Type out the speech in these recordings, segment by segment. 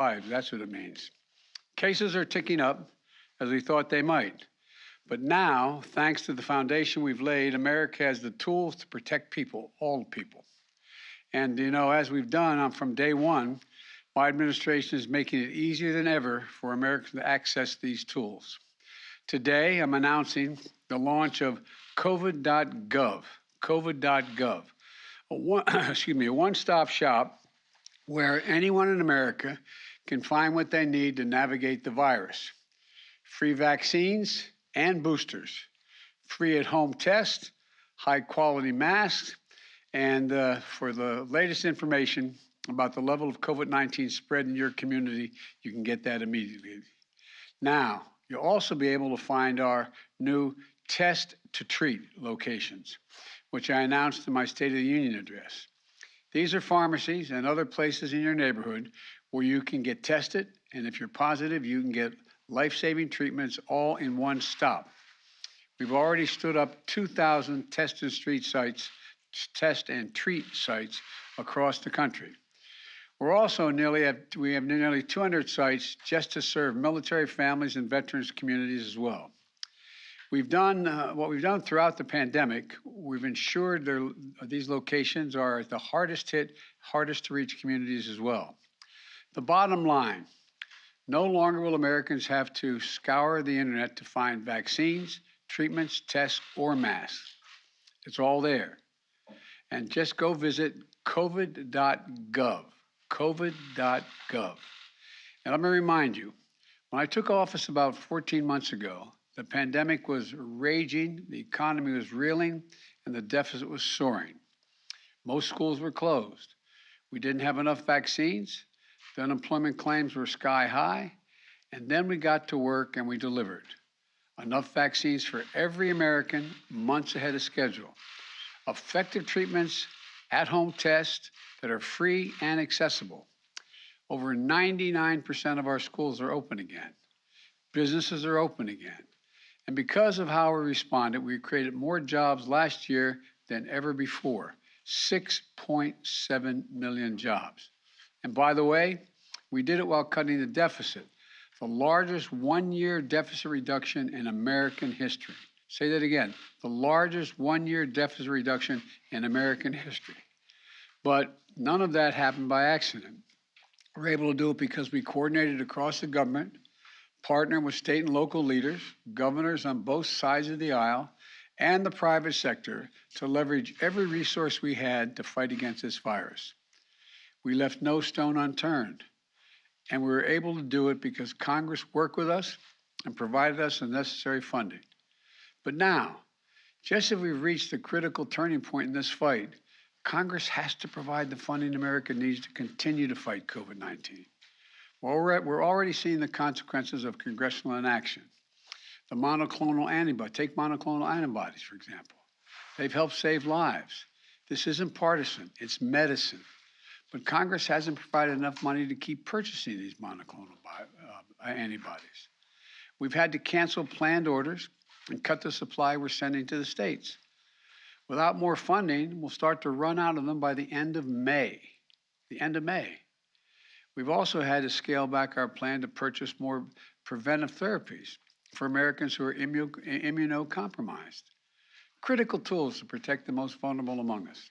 lives. That's what it means. Cases are ticking up as we thought they might. But now, thanks to the foundation we've laid, America has the tools to protect people, all people. And, as we've done from day one, my administration is making it easier than ever for Americans to access these tools. Today, I'm announcing the launch of COVID.gov, COVID.gov, a one-stop shop where anyone in America can find what they need to navigate the virus. Free vaccines and boosters, free at-home tests, high-quality masks, and for the latest information about the level of COVID-19 spread in your community, you can get that immediately. Now, you'll also be able to find our new Test to Treat locations, which I announced in my State of the Union address. These are pharmacies and other places in your neighborhood where you can get tested, and if you're positive, you can get life-saving treatments all in one stop. We've already stood up 2,000 test and treat sites across the country. We're also we have nearly 200 sites just to serve military families and veterans communities as well. We've done what we've done throughout the pandemic. We've ensured these locations are at the hardest hit, hardest to reach communities as well. The bottom line, no longer will Americans have to scour the internet to find vaccines, treatments, tests, or masks. It's all there. And just go visit covid.gov, covid.gov. And let me remind you, when I took office about 14 months ago, the pandemic was raging, the economy was reeling, and the deficit was soaring. Most schools were closed. We didn't have enough vaccines. The unemployment claims were sky high. And then we got to work and we delivered. Enough vaccines for every American months ahead of schedule. Effective treatments, at-home tests that are free and accessible. Over 99% of our schools are open again. Businesses are open again. And because of how we responded, we created more jobs last year than ever before, 6.7 million jobs. And by the way, we did it while cutting the deficit, the largest one-year deficit reduction in American history. Say that again, the largest one-year deficit reduction in American history. But none of that happened by accident. We're able to do it because we coordinated across the government, partnered with state and local leaders, governors on both sides of the aisle, and the private sector to leverage every resource we had to fight against this virus. We left no stone unturned, and we were able to do it because Congress worked with us and provided us the necessary funding. But now, just as we've reached the critical turning point in this fight, Congress has to provide the funding America needs to continue to fight COVID-19. We're already seeing the consequences of congressional inaction. The monoclonal antibody, take monoclonal antibodies, for example. They've helped save lives. This isn't partisan, it's medicine. But Congress hasn't provided enough money to keep purchasing these monoclonal antibodies. We've had to cancel planned orders and cut the supply we're sending to the states. Without more funding, we'll start to run out of them by the end of May. We've also had to scale back our plan to purchase more preventive therapies for Americans who are immunocompromised. Critical tools to protect the most vulnerable among us.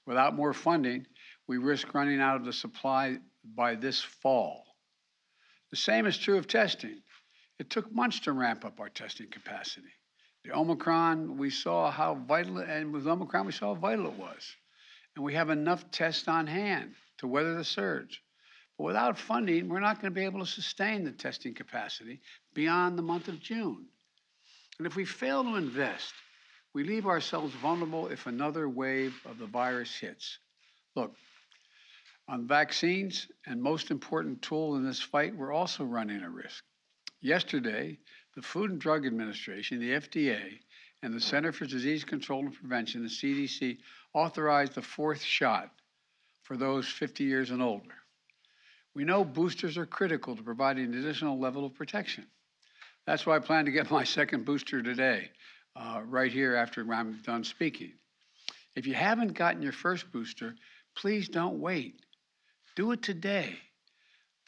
Without more funding, we risk running out of the supply by this fall. The same is true of testing. It took months to ramp up our testing capacity. The Omicron, we saw how vital, and with Omicron, we saw how vital it was. And we have enough tests on hand to weather the surge. But without funding, we're not going to be able to sustain the testing capacity beyond the month of June. And if we fail to invest, we leave ourselves vulnerable if another wave of the virus hits. Look, on vaccines, and most important tool in this fight, we're also running a risk. Yesterday, the Food and Drug Administration, the FDA, and the Center for Disease Control and Prevention, the CDC, authorized the fourth shot for those 50 years and older. We know boosters are critical to providing an additional level of protection. That's why I plan to get my second booster today, right here after I'm done speaking. If you haven't gotten your first booster, please don't wait. Do it today.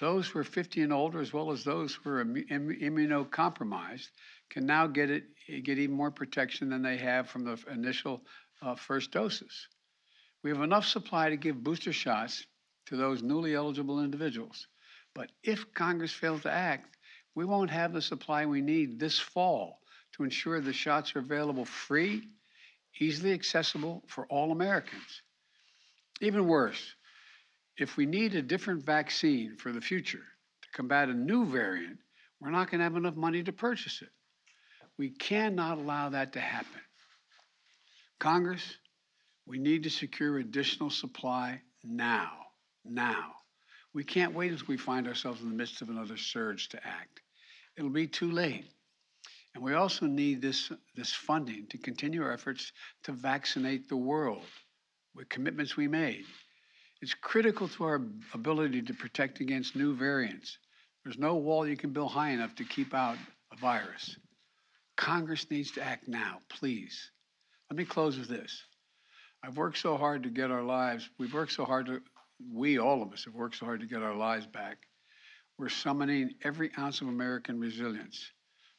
Those who are 50 and older, as well as those who are immunocompromised, can now get even more protection than they have from the initial first doses. We have enough supply to give booster shots to those newly eligible individuals. But if Congress fails to act, we won't have the supply we need this fall to ensure the shots are available free, easily accessible for all Americans. Even worse, if we need a different vaccine for the future to combat a new variant, we're not going to have enough money to purchase it. We cannot allow that to happen. Congress, we need to secure additional supply now. We can't wait until we find ourselves in the midst of another surge to act. It'll be too late. And we also need this funding to continue our efforts to vaccinate the world with commitments we made. It's critical to our ability to protect against new variants. There's no wall you can build high enough to keep out a virus. Congress needs to act now, please. Let me close with this. I've worked so hard to get our lives, all of us have worked so hard to get our lives back. We're summoning every ounce of American resilience,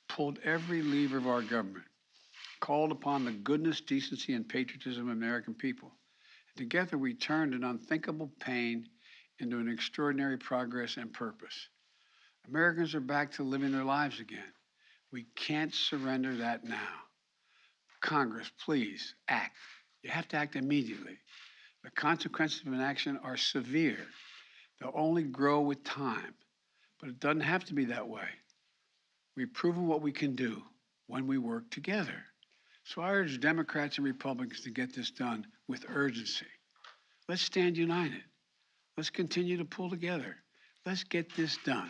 pulled every lever of our government, called upon the goodness, decency, and patriotism of American people. And together we turned an unthinkable pain into an extraordinary progress and purpose. Americans are back to living their lives again. We can't surrender that now. Congress, please act. You have to act immediately. The consequences of inaction are severe. They'll only grow with time, but it doesn't have to be that way. We've proven what we can do when we work together. So I urge Democrats and Republicans to get this done with urgency. Let's stand united. Let's continue to pull together. Let's get this done.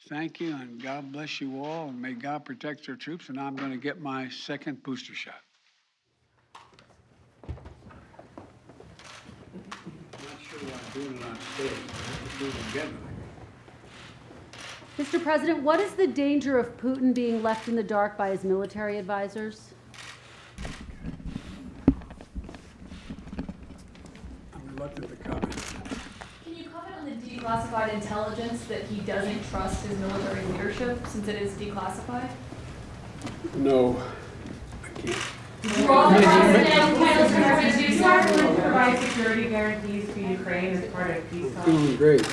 Thank you, and God bless you all, and may God protect our troops. And I'm going to get my second booster shot. I'm not sure why I'm doing it on stage. I have to do it again. Mr. President, what is the danger of Putin being left in the dark by his military advisors? I'm reluctant to comment. Can you comment on the declassified intelligence that he doesn't trust his military leadership since it is declassified? No, I can't. Provide security guarantees to Ukraine as part of peace talks. Doing great.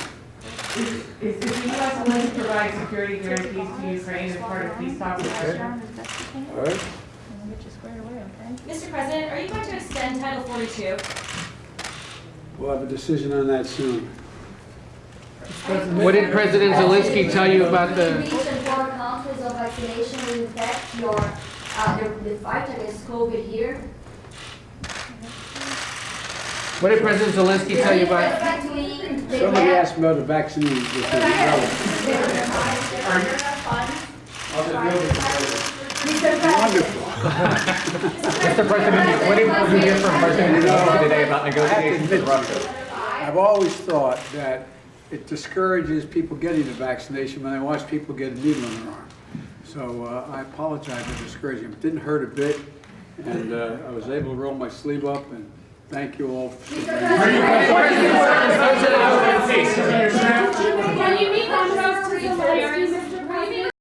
Is the U.S. willing to provide security guarantees to Ukraine as part of peace talks? Okay. All right. Mr. President, are you going to extend Title 42? We'll have a decision on that soon. What did President Zelensky tell you about the... Recent four countries of vaccination will impact the fight against COVID here. What did President Zelensky tell you about... Somebody asked me about the vaccines. Which is wonderful. Mr. President, what did you hear from President Zelensky today about negotiations with Russia? I've always thought that it discourages people getting the vaccination when they watch people get a needle in their arm. So I apologize for discouraging them. It didn't hurt a bit, and I was able to roll my sleeve up, and thank you all for Can you meet with Mr.